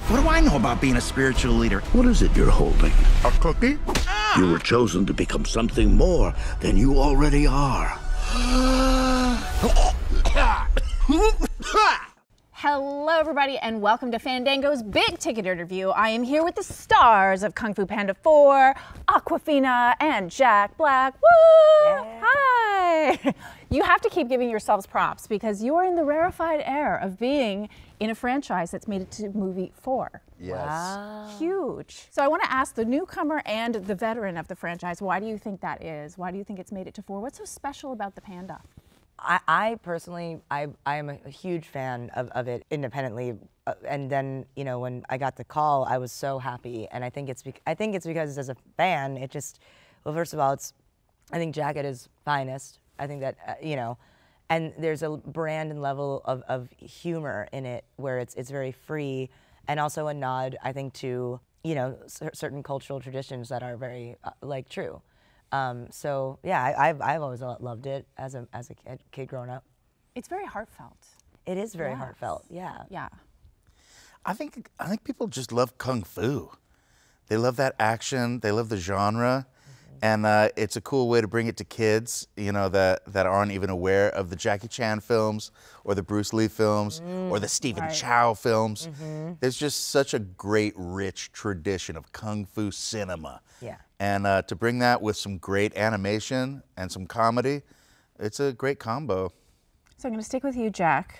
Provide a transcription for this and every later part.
What do I know about being a spiritual leader? What is it you're holding? A cookie? You were chosen to become something more than you already are. Hello, everybody, and welcome to Fandango's Big Ticket Interview. I am here with the stars of Kung Fu Panda 4, Awkwafina, and Jack Black. Woo! Yeah. Hi! You have to keep giving yourselves props because you are in the rarefied air of being in a franchise that's made it to movie 4. Yes. Wow. Huge. So I want to ask the newcomer and the veteran of the franchise, why do you think that is? Why do you think it's made it to 4? What's so special about the Panda? I personally, I am a huge fan of it independently, and then when I got the call, I was so happy, and I think it's because as a fan, it just, well, first of all, I think Jack at his finest. I think that and there's a brand and level of humor in it where it's very free, and also a nod, I think, to certain cultural traditions that are very true. So yeah, I've always loved it as a kid growing up. It's very heartfelt. It is very heartfelt. Yeah. Yeah. I think people just love Kung Fu. They love that action. They love the genre, and it's a cool way to bring it to kids. That aren't even aware of the Jackie Chan films or the Bruce Lee films or the Stephen Chow films. There's just such a great, rich tradition of Kung Fu cinema. Yeah. And to bring that with some great animation and some comedy, it's a great combo. So I'm going to stick with you, Jack.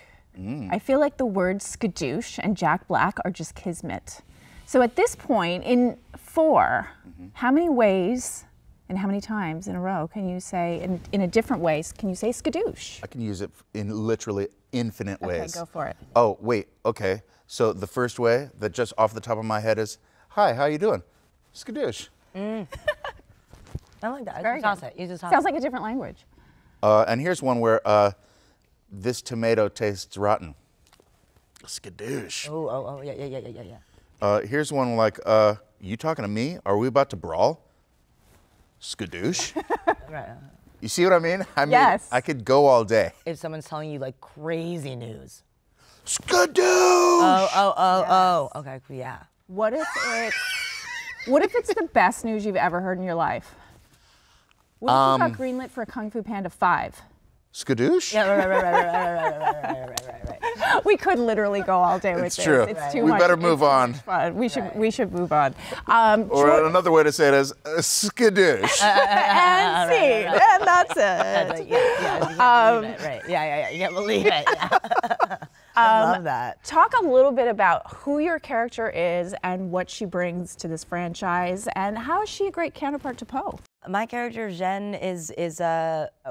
I feel like the words skadoosh and Jack Black are just kismet. So at this point in 4, how many ways and how many times in a row can you say, in a different ways, can you say skadoosh? I can use it in literally infinite ways. Okay, go for it. Oh, wait, okay. So the first way that just off the top of my head is, hi, how you doing? Skadoosh. I like that. Very toss good. it. You just toss Sounds it. like a different language. And here's one where this tomato tastes rotten. Skadoosh. Oh, yeah. Here's one like, you talking to me? Are we about to brawl? Skadoosh. Right. You see what I mean? I mean, yes. I could go all day. If someone's telling you like crazy news. Skadoosh! Oh. Okay, yeah. What if it's the best news you've ever heard in your life? What if you got greenlit for a Kung Fu Panda 5? Skadoosh? Yeah, right. We could literally go all day with this. It's true. It's too We much. better move on. Fun. We should move on. Or another way to say it is skadoosh. And scene. And that's it. Yeah, you can't believe it. Yeah. I love that. Talk a little bit about who your character is and what she brings to this franchise, and how is she a great counterpart to Poe? My character, Jen, is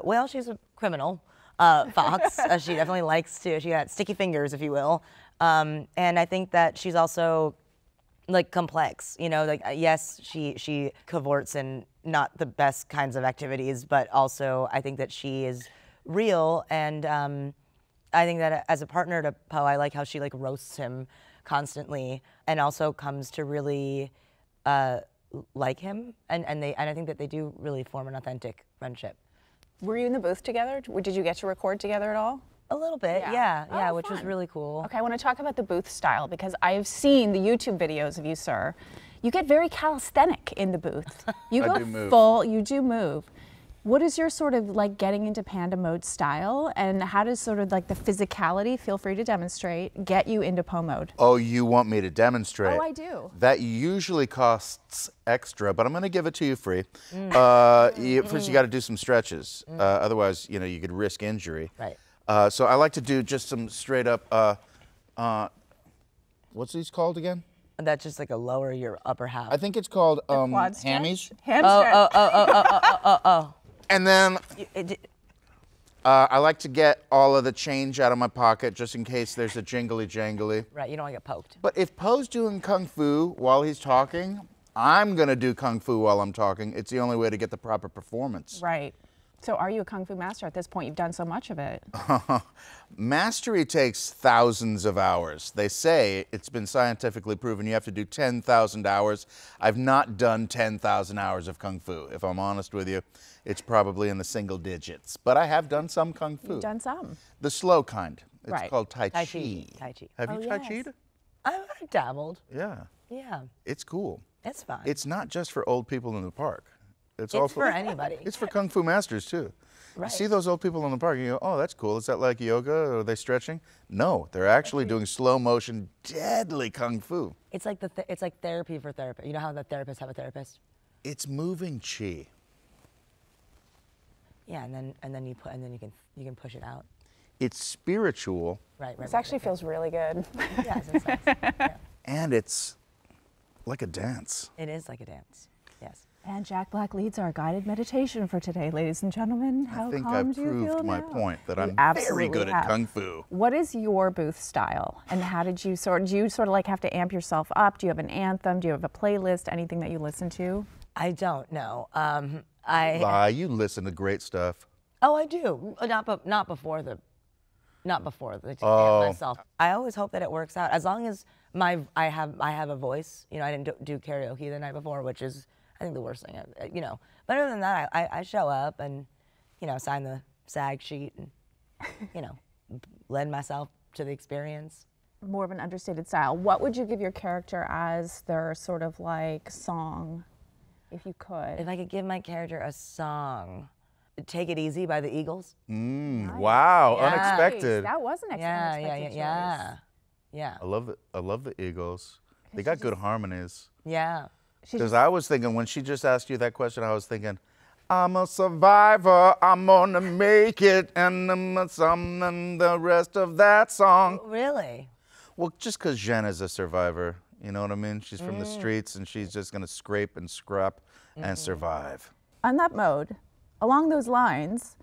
well, she's a criminal fox. She definitely likes to, she got sticky fingers, if you will. And I think that she's also like complex, yes, she cavorts in not the best kinds of activities, but also I think that she is real, and I think that as a partner to Poe, I like how she like roasts him constantly, and also comes to really like him, and I think that they do really form an authentic friendship. Were you in the booth together? Did you get to record together at all? A little bit, yeah, Oh, which was really cool. Okay, I want to talk about the booth style because I've seen the YouTube videos of you, sir. You get very calisthenic in the booth. You I go do move. full, you do move. What is your sort of like getting into Panda mode style, and how does sort of like the physicality, feel free to demonstrate, get you into Poe mode? Oh, you want me to demonstrate? Oh, I do. That usually costs extra, but I'm going to give it to you free. First, you got to do some stretches. Otherwise, you could risk injury. Right. So I like to do just some straight up, what's these called again? That's just like a lower your upper half. I think it's called Quad stretch? hammies. Ham stretch. Oh. And then I like to get all of the change out of my pocket just in case there's a jingly-jangly. Right, you don't want to get poked. But if Poe's doing Kung Fu while he's talking, I'm going to do Kung Fu while I'm talking. It's the only way to get the proper performance. Right. So are you a Kung Fu master at this point? You've done so much of it. Mastery takes thousands of hours. They say it's been scientifically proven you have to do 10,000 hours. I've not done 10,000 hours of Kung Fu. If I'm honest with you, it's probably in the single digits. But I have done some Kung Fu. You've done some. The slow kind. It's Right. called Tai Chi. Tai Chi. Have you Tai yes. Chi'd? I've dabbled. Yeah. Yeah, It's cool. it's fun. It's not just for old people in the park. It's It's also for anybody. It's for Kung Fu masters too. Right. You see those old people in the park, you go, oh, that's cool. Is that like yoga? Are they stretching? No, they're actually doing slow motion, deadly Kung Fu. It's like it's like therapy for therapists. You know how the therapists have a therapist? It's moving chi. Yeah, and then you can push it out. It's spiritual, Right. This actually feels really good. Yes, it's nice. Yeah. and it's like a dance. It is like a dance. Yes. And Jack Black leads our guided meditation for today, ladies and gentlemen. How I think calm I do you feel proved my now? point that You I'm very absolutely good have. at Kung Fu. What is your booth style, and how did you sort of like have to amp yourself up? Do you have an anthem? Do you have a playlist? Anything that you listen to? I don't know. You listen to great stuff. Oh, I do. Not before the to Oh. amp myself. I always hope that it works out. As long as I have a voice. You know, I didn't do karaoke the night before, which is I think the worst thing. You know, but other than that, I show up and you know sign the SAG sheet and you know lend myself to the experience. More of an understated style. What would you give your character as their sort of like song, if you could? If I could give my character a song, "Take It Easy" by the Eagles. Wow, Yeah. unexpected. That was an unexpected choice. Yeah. I love the Eagles. They got good harmonies. Yeah. Because I was thinking, when she just asked you that question, I was thinking, I'm a survivor, I'm gonna make it, and and the rest of that song. Really? Well, just because Jen is a survivor, you know what I mean? She's from the streets, and she's just gonna scrape and scrap and survive. On that mode, along those lines,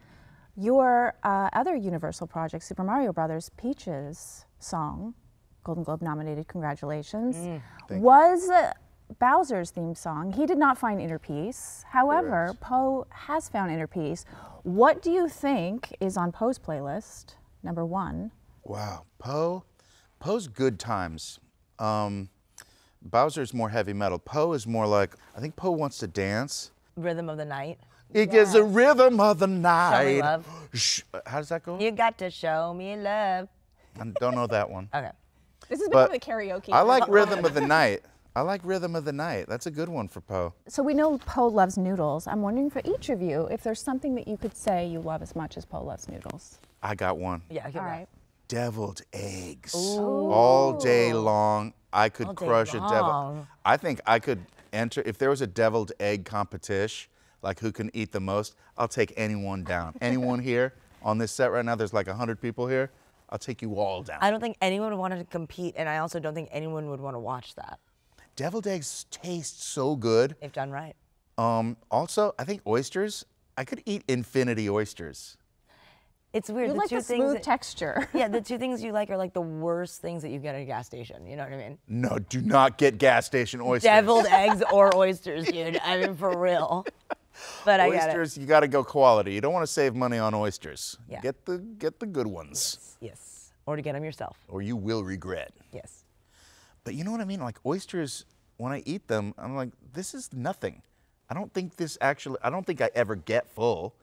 your other Universal project, Super Mario Brothers, Peach's song, Golden Globe nominated, congratulations, was Bowser's theme song. He did not find inner peace. However, Correct. Poe has found inner peace. What do you think is on Poe's playlist, number one? Wow, Poe's good times. Bowser's more heavy metal. Poe is more like, I think Poe wants to dance. Rhythm of the Night. It gives the rhythm of the night. Show me love. How does that go? You got to show me love. I don't know that one. Okay. This has But become the karaoke. I like Rhythm of the Night. I like Rhythm of the Night. That's a good one for Poe. So we know Poe loves noodles. I'm wondering for each of you if there's something that you could say you love as much as Poe loves noodles. I got one. Yeah. All right. Deviled eggs. All day long. I could All day crush a devil. long. I think I could enter, if there was a deviled egg competition, like who can eat the most, I'll take anyone down. Anyone here on this set right now, there's like 100 people here, I'll take you all down. I don't think anyone would want to compete, and I also don't think anyone would want to watch that Deviled eggs taste so good. if done right. Also, I think oysters, I could eat infinity oysters. It's weird. You the like two the things smooth that- texture. Yeah, the two things you like are like the worst things that you get at a gas station. You know what I mean? No, do not get gas station oysters. Deviled eggs or oysters, dude. I mean, for real. But I get it. Oysters, you got to go quality. You don't want to save money on oysters. Yeah. Get the good ones, Yes. Or to get them yourself. or you will regret. Yes. But you know what I mean? Like oysters, when I eat them, I'm like, this is nothing. I don't think I ever get full.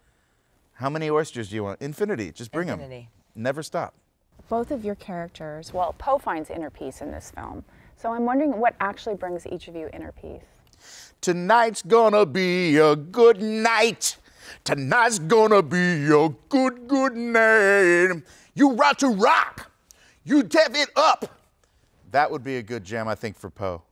How many oysters do you want? Infinity. Just bring them. Infinity. Never stop. Both of your characters, well, Poe finds inner peace in this film. So I'm wondering what actually brings each of you inner peace. Tonight's gonna be a good night. Tonight's gonna be a good night. You rock to rock. You dev it up. That would be a good jam, I think, for Poe.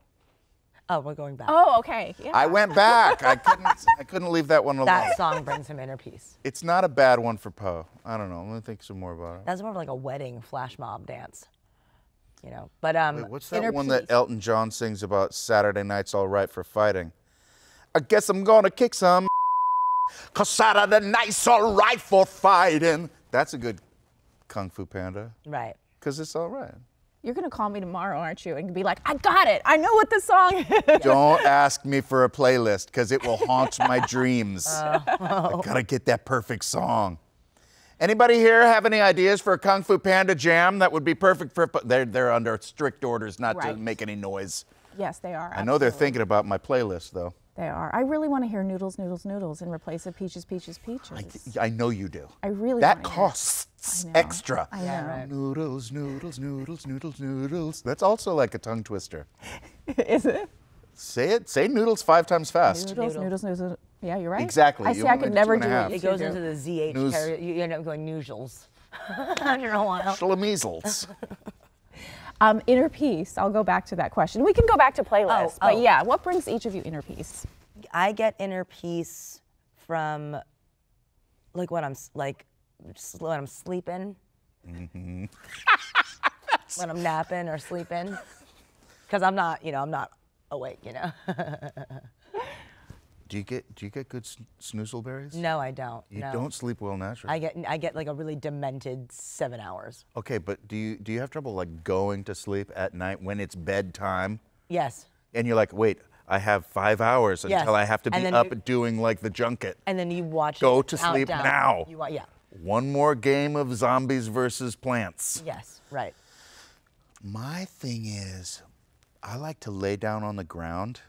Oh, we're going back. Oh, okay. Yeah. I went back. I couldn't leave that one alone. That song brings him inner peace. It's not a bad one for Poe. I don't know. Let me think some more about it. That's more of like a wedding flash mob dance. You know, but Wait, what's that Inner one peace. that Elton John sings about Saturday night's all right for fighting? I guess I'm gonna kick some, 'cause Saturday night's all right for fighting. That's a good Kung Fu Panda, right. 'cause it's all right. You're going to call me tomorrow, aren't you? And be like, I got it. I know what the song is. Don't ask me for a playlist, 'cause it will haunt my dreams. I gotta get that perfect song. Anybody here have any ideas for a Kung Fu Panda jam that would be perfect for? They're under strict orders not to Right. make any noise. Yes, they are. I know they're absolutely. thinking about my playlist though. They are. I really want to hear noodles, noodles, noodles in replace of peaches, peaches, peaches. I know you do. I really That wanna hear it. costs I know. extra. I know. Noodles, noodles, noodles, noodles, noodles. That's also like a tongue twister. Is it? Say it. Say noodles 5 times fast. Noodles, noodles, noodles. Yeah, you're right. Exactly. I You see. I only could do never 2 do and a half. it. It goes into the ZH Noos- carrier. You end up going noodles. After a while. Schlemeasles. Inner peace. I'll go back to that question. We can go back to playlists. But oh. yeah, what brings each of you inner peace? I get inner peace from like when I'm when I'm sleeping, when I'm napping or sleeping, because I'm not awake, Do you get good snoozleberries? No, I don't. You no. don't sleep well naturally. I get like a really demented 7 hours. Okay, but do you have trouble like going to sleep at night when it's bedtime? Yes. And you're like, wait, I have 5 hours Yes. until I have to And be then up you- doing like the junket. And then you watch. Go it to count sleep down. now. Yeah. One more game of zombies versus plants. Yes. Right. My thing is, I like to lay down on the ground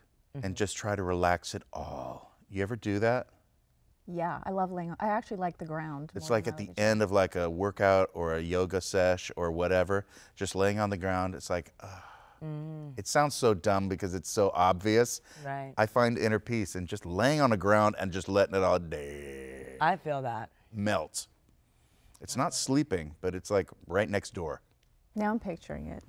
and just try to relax it all. You ever do that? Yeah, I love laying. I actually like the ground. It's more like than at I the like the end of like a workout or a yoga sesh or whatever, just laying on the ground. It's like, it sounds so dumb because it's so obvious. Right. I find inner peace in just laying on the ground and just letting it all I feel that. melt. It's not sleeping, but it's like right next door. Now I'm picturing it.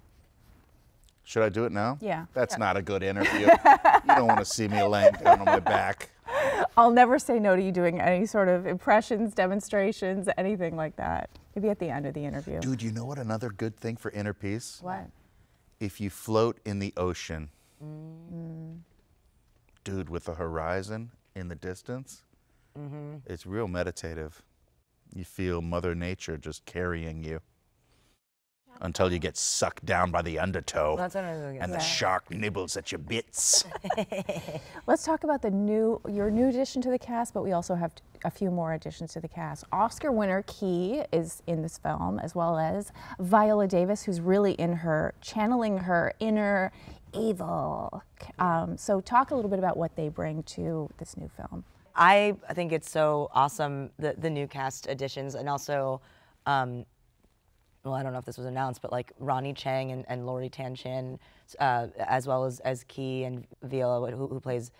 Should I do it now? Yeah. That's not a good interview. You don't want to see me laying down on my back. I'll never say no to you doing any sort of impressions, demonstrations, anything like that. Maybe at the end of the interview. Dude, you know what another good thing for inner peace? What? If you float in the ocean. Dude, with the horizon in the distance, it's real meditative. You feel Mother Nature just carrying you until you get sucked down by the undertow That's what I was gonna and the say. shark nibbles at your bits. Let's talk about your new addition to the cast, but we also have a few more additions to the cast. Oscar winner Key is in this film, as well as Viola Davis, who's really channeling her inner evil. So talk a little bit about what they bring to this new film. I think it's so awesome, the new cast additions, and also, well, I don't know if this was announced, but like Ronnie Chang and Lori Tan-Chin, as well as Key and Viola, who plays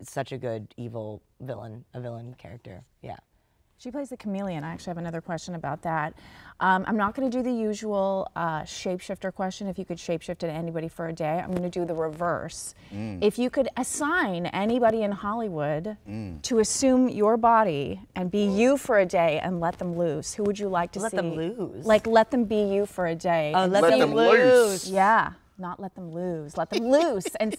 such a good evil villain, a villain character. Yeah. She plays the chameleon. I actually have another question about that. I'm not going to do the usual shapeshifter question, if you could shapeshift into anybody for a day. I'm going to do the reverse. If you could assign anybody in Hollywood to assume your body and be you for a day and let them loose, who would you like to see? Let them lose? Like, let them be you for a day. Oh, and let see- them lose. Yeah, not let them lose. Let them loose and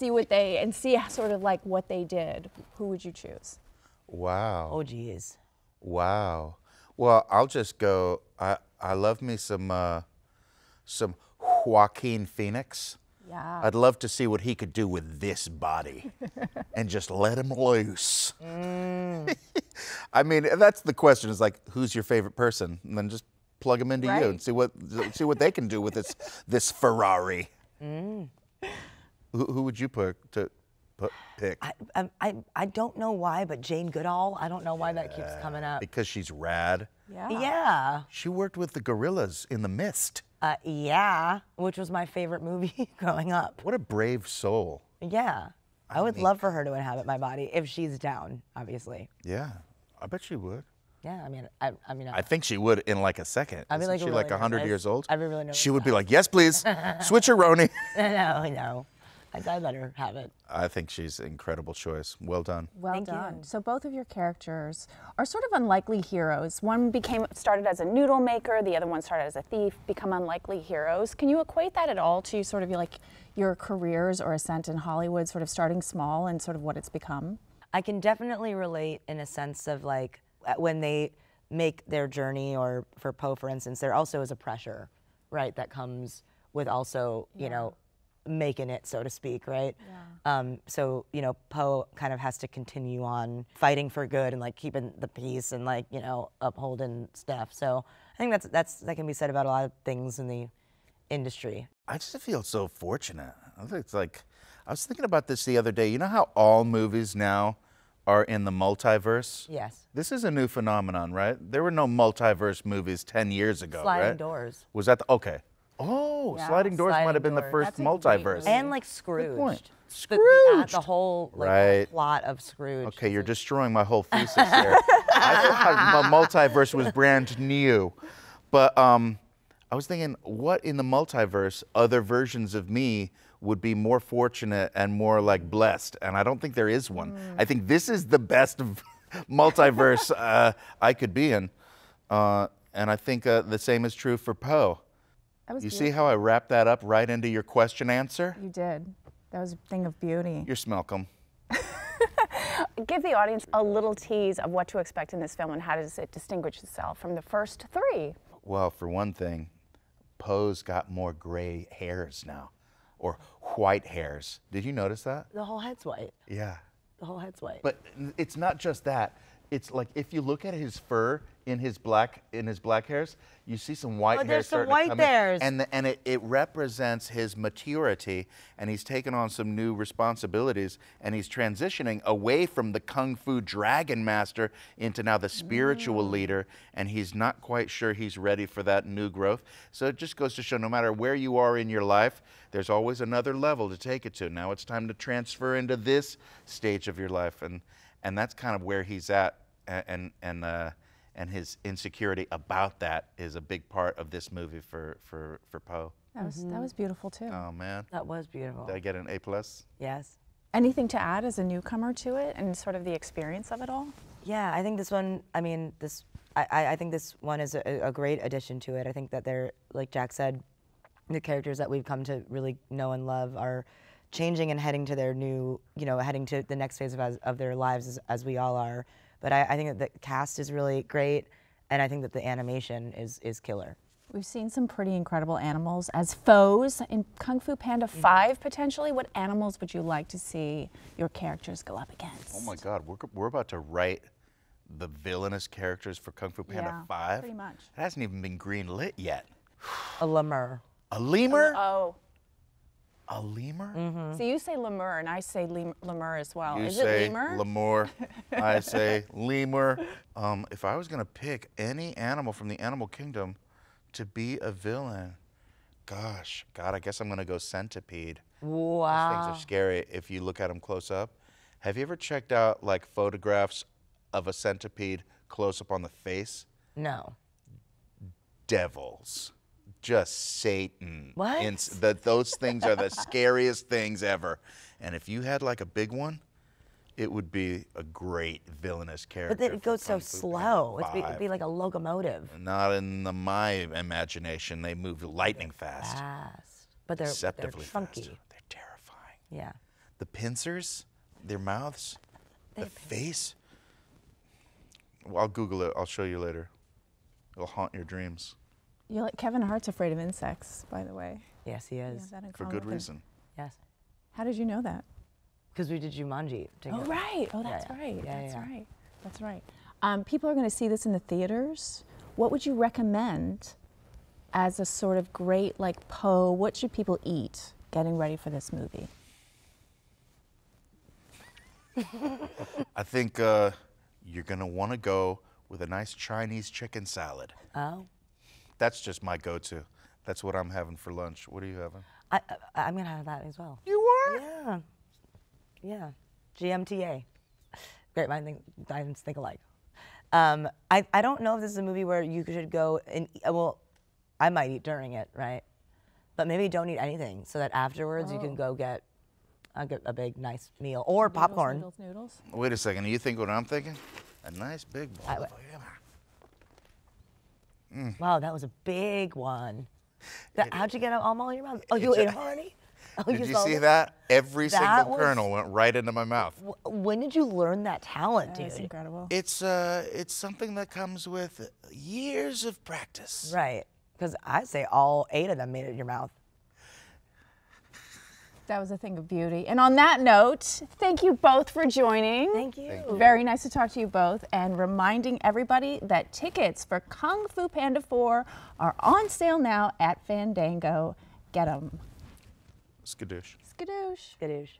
see sort of like what they did. Who would you choose? Wow. Oh, geez. Wow. Well, I'll just go. I love me some Joaquin Phoenix. Yeah. I'd love to see what he could do with this body and just let him loose. I mean, that's the question, is like, who's your favorite person? And then just plug them into you and see what they can do with this Ferrari. Who would you pick? I don't know why, but Jane Goodall, I don't know why that keeps coming up. Because she's rad. Yeah. She worked with the gorillas in The Mist. Yeah, which was my favorite movie growing up. What a brave soul. Yeah. I would love for her to inhabit my body if she's down, obviously. Yeah, I bet she would. Yeah, I mean, I think she would in like a second. I'd be Isn't like she really like 100 nervous. years old? I'd be really nervous She would be about like, yes, please, switcheroni. No. I'd let her have it. I think she's an incredible choice. Well done. Well Thank you. done. So both of your characters are sort of unlikely heroes. One started as a noodle maker, the other one started as a thief, become unlikely heroes. Can you equate that at all to sort of your careers or ascent in Hollywood, sort of starting small and sort of what it's become? I can definitely relate in a sense of like when they make their journey, or for Poe, for instance, there also is a pressure, right, that comes with also, you know, making it, so to speak, right? Yeah. So, you know, Poe kind of has to continue on fighting for good and like keeping the peace and like, you know, upholding stuff. So I think that can be said about a lot of things in the industry. I just feel so fortunate. It's like, I was thinking about this the other day. You know how all movies now are in the multiverse? Yes. This is a new phenomenon, right? There were no multiverse movies 10 years ago, Sliding right? Doors. Was that okay? Oh, Yeah, Sliding Doors might have been the Sliding first That's a great multiverse. movie. And like Scrooge. point. The Scrooged. whole like Right. plot of Scrooge. Okay, you're destroying my whole thesis here. I thought the multiverse was brand new. But I was thinking, what in the multiverse, other versions of me would be more fortunate and more like blessed? And I don't think there is one. I think this is the best of multiverse I could be in. And I think the same is true for Poe. You see how I wrapped that up right into your question answer? You did. That was a thing of beauty. You're Smelcom. Give the audience a little tease of what to expect in this film and how does it distinguish itself from the first three? Well, for one thing, Poe's got more gray hairs now, or white hairs. Did you notice that? The whole head's white. Yeah. The whole head's white. But it's not just that. It's like if you look at his fur in his black hairs, you see some white hairs. There's some starting to white come in. hairs. And it represents his maturity, and he's taken on some new responsibilities, and he's transitioning away from the Kung Fu Dragon Master into now the spiritual leader, and he's not quite sure he's ready for that new growth. So it just goes to show no matter where you are in your life, there's always another level to take it to. Now it's time to transfer into this stage of your life, and that's kind of where he's at, and his insecurity about that is a big part of this movie for Poe. That was beautiful too. Oh man, That was beautiful. did I get an A+? Yes. Anything to add as a newcomer to it and sort of the experience of it all? Yeah, I think this one, I mean, I think this one is a great addition to it. I think that they're, like Jack said, the characters that we've come to really know and love are changing and heading to their new, heading to the next phase of their lives as we all are. But I think that the cast is really great, and I think that the animation is killer. We've seen some pretty incredible animals as foes in Kung Fu Panda 5, potentially. What animals would you like to see your characters go up against? Oh my God, we're about to write the villainous characters for Kung Fu Panda 5? pretty much. It hasn't even been green lit yet. A lemur. A lemur? Oh. A lemur? So you say lemur, and I say lemur as well. You Is say it lemur? lemur. I say lemur. If I was gonna pick any animal from the animal kingdom to be a villain, gosh, God, I guess I'm gonna go centipede. Wow. These things are scary if you look at them close up. Have you ever checked out like photographs of a centipede close up on the face? No. Devils. Just Satan. What? Those things are the scariest things ever. And if you had like a big one, it would be a great villainous character. But then it for goes so Kung Fu Panda slow. 5. It'd be like a locomotive. Not in my imagination. They move lightning fast. Fast. But they're Deceptively chunky. fast. They're terrifying. Yeah. The pincers, their mouths, the face. Well, I'll Google it. I'll show you later. It'll haunt your dreams. Kevin Hart's afraid of insects, by the way. Yes, he is. Yeah, that in For common good with him. reason. Yes. How did you know that? Because we did Jumanji together. Oh, right. Oh, that's yeah. right. Yeah, That's yeah. right. That's right. People are going to see this in the theaters. What would you recommend as a sort of great, like, Poe? What should people eat getting ready for this movie? I think you're going to want to go with a nice Chinese chicken salad. Oh. That's just my go-to. That's what I'm having for lunch. What are you having? I'm going to have that as well. You are? Yeah. Yeah. GMTA. Great minds think alike. I don't know if this is a movie where you should go and, well, I might eat during it, right? But maybe don't eat anything so that afterwards you can go get a big, nice meal. Or popcorn. Noodles. Wait a second. You think what I'm thinking? A nice big ball of Wow, that was a big one. How'd you get them all in your mouth? Oh, you ate them already? Oh, Did you saw see them? that? Every That single was- kernel went right into my mouth. When did you learn that talent, dude? That's incredible. It's something that comes with years of practice. Right. Because I say all 8 of them made it in your mouth. That was a thing of beauty. And on that note, thank you both for joining. Thank you. Very nice to talk to you both, and reminding everybody that tickets for Kung Fu Panda 4 are on sale now at Fandango. Get them. Skadoosh. Skadoosh. Skadoosh.